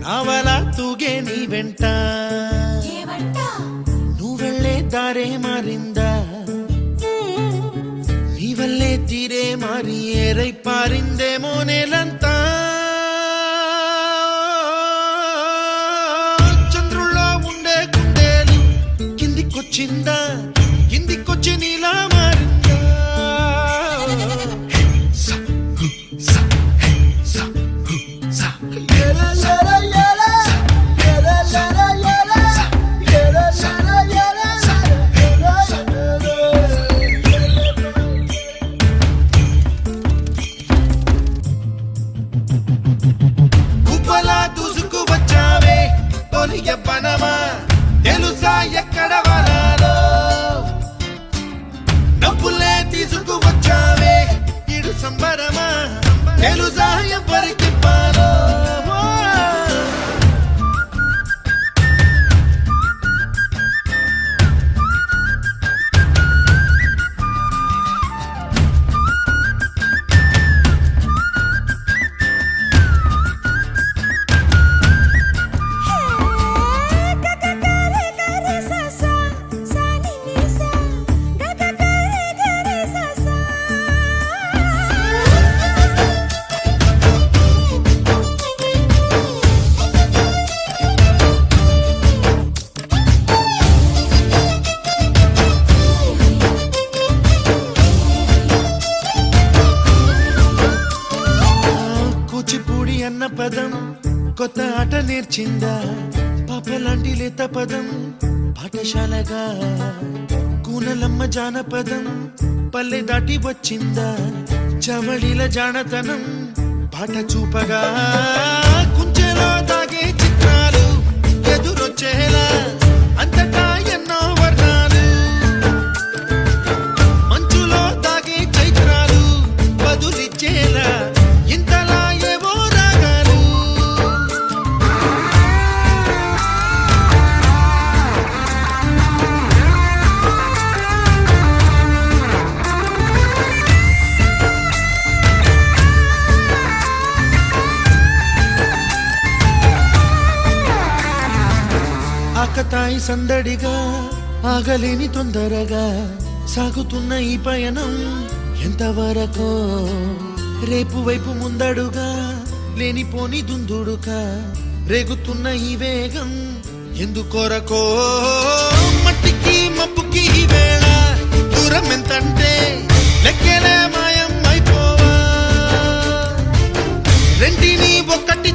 నావలా తూగే నీ వెంట నువ్వెళ్ళే దారే మారిందా నీ వల్లే తీరే మారి ఏరై పారిందేమో నేలంతా చంద్రుల్లో ఉండే కుందేలు కిందికొచ్చిందా కిందికొచ్చి నీలా మారిందా కుప్పలా దూసుకు వచ్చావే తొలి ఎవ్వనమా తెలుసా ఎక్కడ వరాలో డబ్బులే తీసుకు వచ్చావే ఇడు సంబరమా తెలుసా ఎవరికి పాలో కూచిపూడి అన్న పదం కొత్త ఆట నేర్చిందా పాపలాంటి లేత పదం పాఠశాలగా కూనలమ్మ జానపదం పల్లె దాటి వచ్చిందా చవళిల జానతనం పాట చూపగా కుంచెలో దాగే చిత్రాలు ఎదురొచ్చేలా అంతటా ఎన్నో వర్ణాలు మంచులో దాగే చైత్రాలు బదులిచ్చేలా ఇంతలా ఏవో రాగాలు ఆకతాయి సందడిగా ఆగలేని తొందరగా సాగుతున్న ఈ పయనం ఎంతవరకో రేపు వైపు ముందడుగా లేనిపోని దుందుడుగా రేగుతున్న ఈ వేగం ఎందుకొరకో మట్టికి మబ్బుకి ఈ వేళ దూరం ఎంతంటే లెక్కలే మాయం అయిపోవా రెంటిని ఒక్కటి